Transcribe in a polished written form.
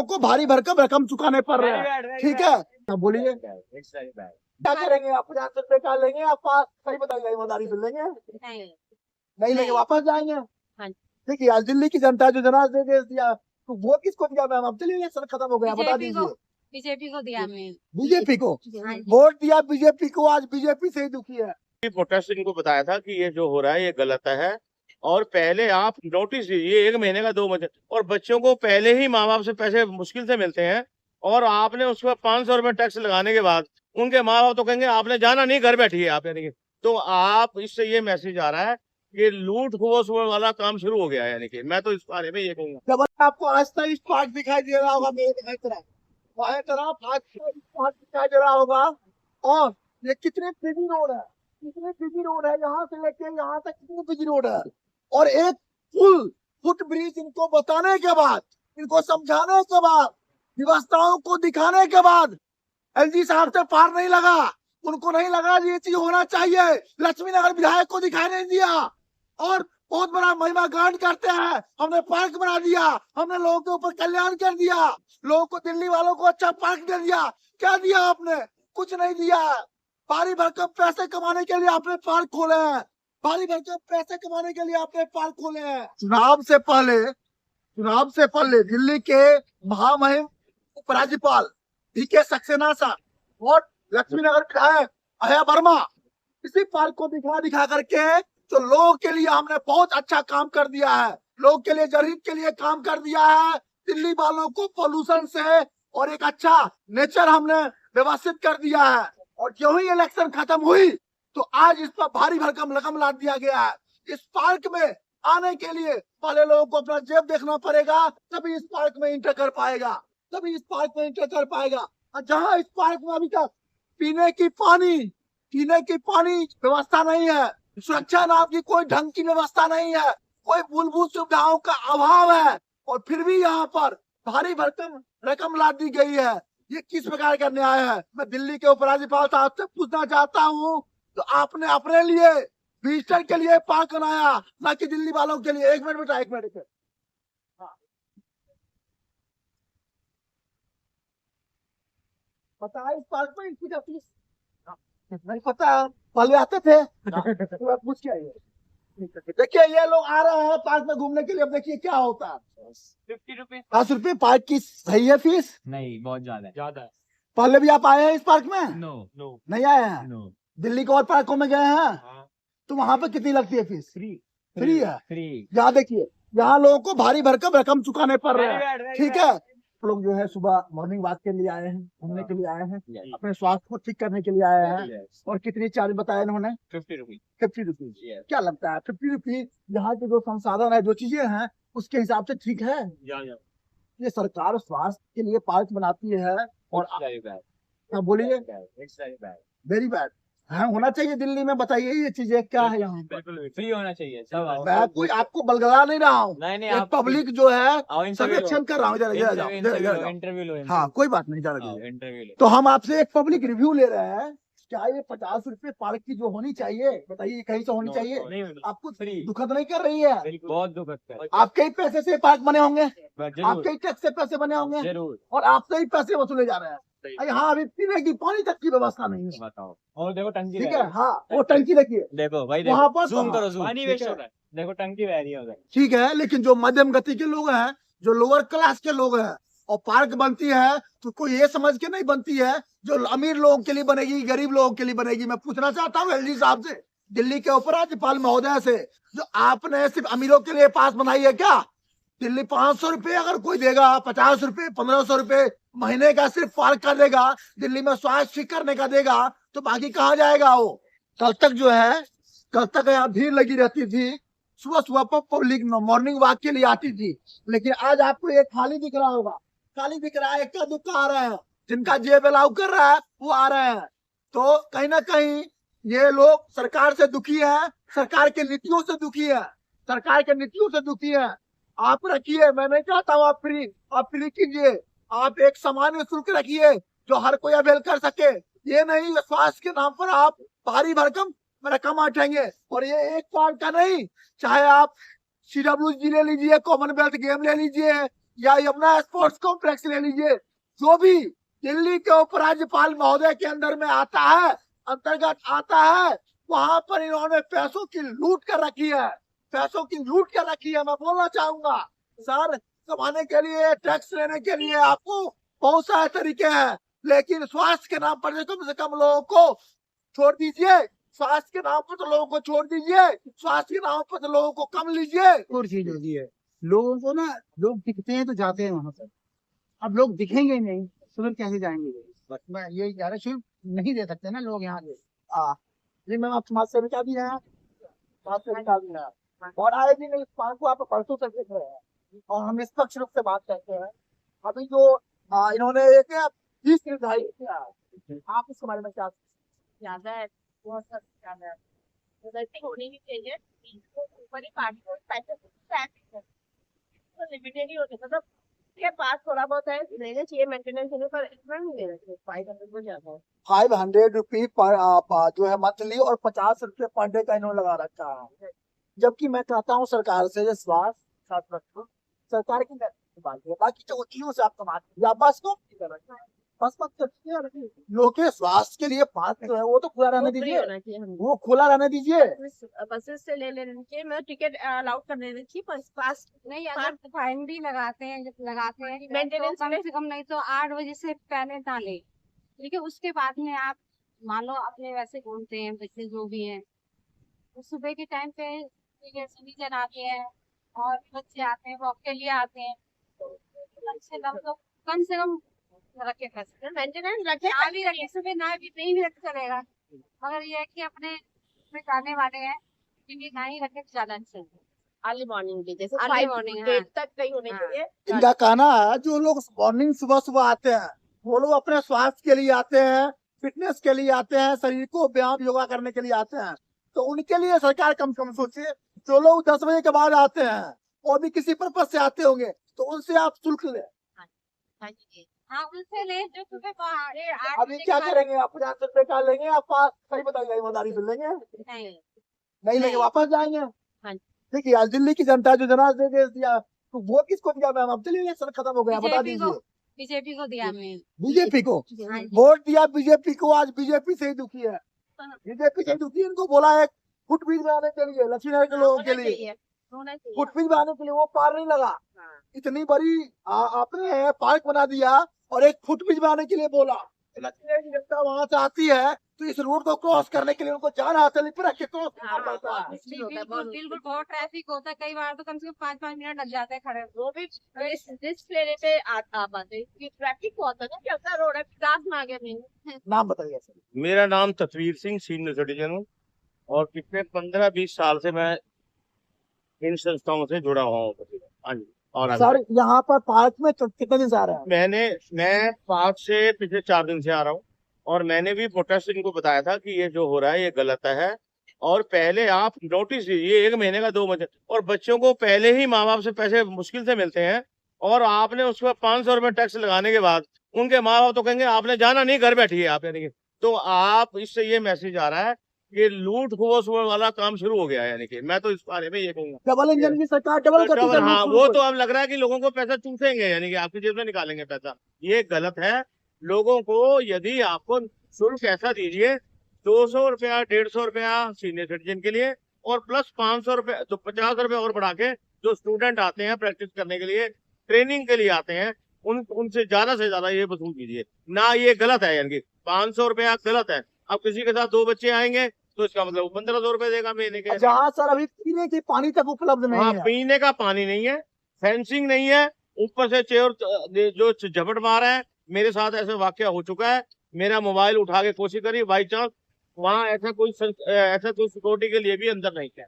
लोगों को भारी भरकम रकम चुकाने पड़ रहे हैं। ठीक है, बोलिए क्या करेंगे आप? 50 रुपए का लेंगे आप पास? सही बताइए, ईमानदारी से लेंगे? नहीं लेंगे, वापस जाएंगे? देखिए आज दिल्ली की जनता जो जनाब दे दिया, तो वोट किसको दिया मैम? अब चलिए सर खत्म हो गया, बता दीजिए। बीजेपी को दिया हमने। बीजेपी को वोट दिया, बीजेपी को। आज बीजेपी से ही दुखी है। प्रोटेस्ट इनको बताया था कि ये जो हो रहा है ये गलत है, और पहले आप नोटिस दीजिए 1 महीने का 2 महीने, और बच्चों को पहले ही माँ बाप से पैसे मुश्किल से मिलते हैं, और आपने उस पर 500 रुपए टैक्स लगाने के बाद उनके माँ बाप तो कहेंगे आपने जाना नहीं, घर बैठिए आप, यानी कि तो आप इससे ये मैसेज आ रहा है कि लूट खोस वाला काम शुरू हो गया है। यानी कि मैं तो इस बारे में ये कहूंगा। जब आपको आज तक स्पार्क दिखाई दे रहा होगा मेरे तरफ आज स्पार्क दिखाई दे रहा होगा, और ये कितने बिजी रोड है, कितने बिजी रोड है, यहाँ से लेके यहाँ तक कितनी बिजी रोड है। और एक फुट ब्रिज इनको बताने के बाद, इनको समझाने के बाद, व्यवस्थाओं को दिखाने के बाद एलजी साहब से पार नहीं लगा। उनको नहीं लगा ये चीज होना चाहिए। लक्ष्मी नगर विधायक को दिखाई नहीं दिया, और बहुत बड़ा महिमा गांड करते हैं, हमने पार्क बना दिया, हमने लोगों के ऊपर कल्याण कर दिया, लोगों को, दिल्ली वालों को अच्छा पार्क दे दिया। क्या दिया आपने? कुछ नहीं दिया। भारी भरकम पैसे कमाने के लिए आपने पार्क खोले हैं, भारी भरकम पैसे कमाने के लिए आपने पार्क खोले हैं। चुनाव से पहले दिल्ली के महामहिम उपराज्यपाल DK सक्सेना साहब और लक्ष्मी नगर विधायक अया वर्मा इसी पार्क को दिखा करके तो लोगों के लिए हमने बहुत अच्छा काम कर दिया है, लोगों के लिए, गरीब के लिए काम कर दिया है। दिल्ली वालों को पोल्यूशन से और एक अच्छा नेचर हमने व्यवस्थित कर दिया है। और जो ही इलेक्शन खत्म हुई तो आज इस पर भारी भरकम रकम लाद दिया गया है। इस पार्क में आने के लिए पहले लोगों को अपना जेब देखना पड़ेगा, तभी इस पार्क में इंटर कर पाएगा, तभी इस पार्क में इंटर कर पाएगा। और जहाँ इस पार्क में अभी तक पीने की पानी व्यवस्था नहीं है, सुरक्षा नाम की कोई ढंग की व्यवस्था नहीं है, कोई मूलभूत सुविधाओं का अभाव है, और फिर भी यहाँ पर भारी भरकम रकम लाद दी गई है। ये किस प्रकार का न्याय है? मैं दिल्ली के उपराज्यपाल साहब से पूछना चाहता हूँ, तो आपने अपने लिए, विजिटर के लिए पार्क बनाया, ना कि दिल्ली वालों के लिए? 1 मिनट बेटा, 1 मिनट। पता है इस पार्क में इनकी फीस? नहीं पता, पहले आते थे तो पूछ के आइए। देखिए ये लोग आ रहे हैं पार्क में घूमने के लिए, अब देखिए क्या होता है। 50 रुपए। 10 रुपए पार्क की सही है फीस? नहीं, बहुत ज्यादा है। पहले भी आप आए हैं इस पार्क में? नो नहीं आए हैं? दिल्ली के और पार्कों में गए हैं? तो वहाँ पे कितनी लगती है फीस? फ्री है। यहाँ देखिए, यहाँ लोगों को भारी भरकम रकम चुकाने पड़ रहे हैं। ठीक है, लोग जो है सुबह मॉर्निंग वॉक के लिए आए हैं, घूमने के लिए आए हैं, अपने स्वास्थ्य को ठीक करने के लिए आए हैं। और कितनी चार्ज बताया इन्होंने? 50 रुपीज। क्या लगता है 50 रुपीज यहाँ के जो संसाधन है, जो चीजें हैं, उसके हिसाब से ठीक है? ये सरकार स्वास्थ्य के लिए पार्क बनाती है, और हाँ बोलिए, वेरी बैड है। होना चाहिए दिल्ली में, बताइए ये चीजें क्या है? यहाँ बिल्कुल फ्री होना चाहिए सब। मैं कोई आपको बलगला नहीं रहा हूँ, नहीं, पब्लिक जो है इंटरव्यू सर्वेक्षण कर रहा हूँ। इंटरव्यू लो। हाँ कोई बात नहीं, इंटरव्यू लो। तो हम आपसे एक पब्लिक रिव्यू ले रहे हैं। क्या ये 50 रुपए पार्क की जो होनी चाहिए, बताइए कहीं से होनी चाहिए? नहीं, आपको फ्री। दुखद नहीं कर रही है? बहुत दुखद है। आपके ही पैसे से पार्क बने होंगे, जरूर, आपके ही टैक्स से पैसे बने होंगे, जरूर। और आपसे ही पैसे वसूले जा रहे हैं। यहाँ अभी पीने की पानी तक की व्यवस्था नहीं है। बताओ। और देखो टंकी, ठीक है, हाँ वो टंकी देखिए, देखो भाई, वहाँ पर जूम करो, जूम। पानी वेस्ट हो रहा है। देखो टंकी बह रही है उधर। ठीक है, लेकिन जो मध्यम गति के लोग हैं, जो लोअर क्लास के लोग हैं, और पार्क बनती है तो कोई ये समझ के नहीं बनती है जो अमीर लोगों के लिए बनेगी, गरीब लोगों के लिए बनेगी। मैं पूछना चाहता हूँ एलजी साहब से, दिल्ली के उपराज्यपाल महोदय से, जो आपने सिर्फ अमीरों के लिए पास बनाई है क्या? दिल्ली 500 रुपए अगर कोई देगा, 50 रुपए, 1500 रुपए महीने का सिर्फ पार्क का देगा, दिल्ली में स्वास्थ्य ठीक करने का देगा, तो बाकी कहाँ जाएगा वो? कल तक यहाँ भीड़ लगी रहती थी, सुबह पर पब्लिक मॉर्निंग वॉक के लिए आती थी, लेकिन आज आपको एक खाली दिख रहा होगा, खाली दिख रहा है। इक्का दुक्का आ रहे हैं, जिनका जेब अलाउ कर रहा है वो आ रहे हैं। तो कहीं ना कहीं ये लोग सरकार से दुखी है, सरकार के नीतियों से दुखी है, सरकार के नीतियों से दुखी है। आप रखिए, मैं नहीं चाहता हूँ आप फ्री कीजिए, आप एक सामान्य शुल्क रखिए जो हर कोई अवेल कर सके। ये नहीं स्वास्थ्य के नाम पर आप भारी भरकम रकम उठाएंगे। और ये एक पार्ट का नहीं, चाहे आप CWG ले लीजिए, कॉमनवेल्थ गेम ले लीजिए, या यमुना स्पोर्ट्स कॉम्प्लेक्स ले लीजिए, जो भी दिल्ली के उपराज्यपाल महोदय के अंदर में आता है, अंतर्गत आता है, वहां पर इन्होंने पैसों की लूट कर रखी है, पैसों की लूट कर रखी है। मैं बोलना चाहूंगा सर, कमाने के लिए, टैक्स लेने के लिए आपको बहुत सारे तरीके हैं, लेकिन स्वास्थ्य के नाम पर कम से कम लोगों को छोड़ दीजिए। स्वास्थ्य के नाम पर तो लोगों को छोड़ दीजिए, स्वास्थ्य के नाम पर तो लोगों को कम लीजिए। और चीज होती है, लोगों को ना, लोग दिखते हैं तो जाते हैं वहां पर, अब लोग दिखेंगे ही नहीं तो फिर कैसे जाएंगे? बस मैं यही कह रहा, शुल्क नहीं दे सकते ना लोग यहाँ से। जी मैम, आप समाज से बचा भी हैं, समाज से बचा भी हैं, और आए दिन इस बात को आप परसों तक देख रहे हैं, और हम निष्पक्ष रूप से बात करते हैं। अभी जो इन्होंने एक फीस निर्धारित किया है, आप इसके बारे में क्या? ज्यादा है, बहुत ज्यादा है, तो गलती होनी नहीं चाहिए। इसको ऊपर ही पार्टी को पैसे तो लिमिटेड ही होते, मतलब के पास थोड़ा बहुत है लेना चाहिए मेंटेनेंस के, पर इतना नहीं लेना चाहिए। 500 को ज्यादा है। 500 रुपये पर जो है मंथली, और 50 रुपये पर डे का इन्होंने लगा रखा है। जबकि मैं कहता हूँ सरकार से, ये स्वास्थ्य छात्र सरकार की बात है, बाकी जो चीजों से आप कमाते या बस को बस मत करते, लोग के स्वास्थ्य के लिए पात्र जो है वो तो खुला रहने फ्री दीजिए, होना चाहिए हमको। वो खुला रहने दीजिए। बसेस से ले लेना चाहिए, मतलब टिकट अलाउड कर देना चाहिए, पर पास नहीं, अगर फाइन भी लगाते हैं, जब लगाते हैं Maintenance तो कम से कम नहीं तो 8 बजे से पहले डाले, ठीक है। उसके बाद में आप मान लो अपने वैसे घूमते हैं बच्चे जो भी हैं, तो सुबह के टाइम पे सभी जन आते हैं और बच्चे आते हैं, वॉक के लिए आते हैं, तो कम से कम रखे पैसे, मेंटेनेंस रखे। ना भी रखे, सुबह ना भी नहीं भी रखे चलेगा, मगर ये है कि अपने में जाने वाले हैं, क्योंकि ना ही रखे तो ज्यादा अच्छा है। अर्ली मॉर्निंग की, जैसे Early 5 morning, हाँ। डेट तक नहीं होने हाँ। चाहिए। इनका कहना है जो लोग मॉर्निंग सुबह सुबह आते हैं, वो लोग अपने स्वास्थ्य के लिए आते हैं, फिटनेस के लिए आते हैं, शरीर को व्यायाम योगा करने के लिए आते हैं, तो उनके लिए सरकार कम से कम सोचे। जो लोग 10 बजे के बाद आते हैं, और भी किसी पर्पज से आते होंगे, तो उनसे आप शुल्क लें। हाँ, उनसे ले जो सुबह 8 अभी बजे क्या के बाद- करेंगे आप? 50 रुपए का लेंगे आप पास? सही बताइए, ईमानदारी से लेंगे? नहीं, नहीं लेंगे, नहीं। वापस जाएंगे। हाँ। देखिए आज दिल्ली की जनता जो जनादेश दिया, तो वो किसको दिया मैम? अब चलिए इलेक्शन खत्म हो गया, बता बीजेपी दीजिए। बीजेपी को दिया हमने। बीजेपी को हाँ जी। वोट दिया, बीजेपी को। आज बीजेपी से ही दुखी है, बीजेपी से ही दुखी है। इनको बोला है फुटब्रिज बनाने के लिए, लक्ष्मीनगर के लोगों के लिए होना चाहिए। फुटब्रिज बनाने के लिए, वो पार नहीं लगा। हाँ। इतनी बड़ी आपने पार्क बना दिया, और एक फुटब्रिज बनाने के लिए बोला। लक्ष्मीनगर की जनता वहां से आती है, तो इस रोड को क्रॉस करने के लिए उनको जान हासिल पर रख के क्रॉस करना हाँ, पड़ता है। मुश्किल होता है, बिल्कुल बहुत बिल्कुल, बहुत ट्रैफिक होता है, कई बार तो कम से कम 5-5 मिनट लग जाते हैं खड़े। वो भी रिस्क लेने पे आ पाते हैं, क्योंकि ट्रैफिक बहुत है ना, कैसा रोड है, विकास में आ गया नहीं। नाम बताइए सर। मेरा नाम ततवीर सिंह, सीनियर सिटीजन हूँ, और पिछले 15-20 साल से मैं इन संस्थाओं से जुड़ा हुआ हूँ। हाँ जी। और सर यहाँ पर पार्क में कितने दिन से आ रहे हैं? मैं पार्क से पिछले 4 दिन से आ रहा हूँ, और मैंने भी प्रोटेस्ट इनको बताया था कि ये जो हो रहा है ये गलत है, और पहले आप नोटिस दीजिए 1 महीने का 2 महीने, और बच्चों को पहले ही माँ बाप से पैसे मुश्किल से मिलते हैं, और आपने उस पर 500 रुपये टैक्स लगाने के बाद उनके माँ बाप तो कहेंगे आपने जाना नहीं, घर बैठिए आप, यानी कि तो आप इससे ये मैसेज आ रहा है कि लूट खसोट वाला काम शुरू हो गया है। यानी कि मैं तो इस बारे में ये कहूंगा, डबल इंजन की सरकार डबल गति डबल, से हाँ, लूट वो खसोट। तो अब लग रहा है कि लोगों को पैसा चूसेंगे, यानी कि आपकी जेब से निकालेंगे पैसा। ये गलत है। लोगों को यदि आपको शुल्क ऐसा दीजिए, 200 रुपया 150 रुपया सीनियर सिटीजन के लिए, और प्लस 500 रुपये, तो 50 रुपये और बढ़ा के जो स्टूडेंट आते हैं प्रैक्टिस करने के लिए, ट्रेनिंग के लिए आते हैं, उनसे ज्यादा से ज्यादा ये वसूल कीजिए ना। ये गलत है, यानी कि 500 रुपया गलत है। अब किसी के साथ 2 बच्चे आएंगे तो इसका मतलब 1500 रुपये देगा महीने के। जहाँ सर अभी पीने की पानी तक उपलब्ध नहीं हाँ, है। पीने का पानी नहीं है, फेंसिंग नहीं है, ऊपर से चोर जो झपट मार है। मेरे साथ ऐसा वाकया हो चुका है, मेरा मोबाइल उठा के कोशिश करी, बाई चांस वहाँ ऐसा कोई सिक्योरिटी के लिए भी अंदर नहीं है।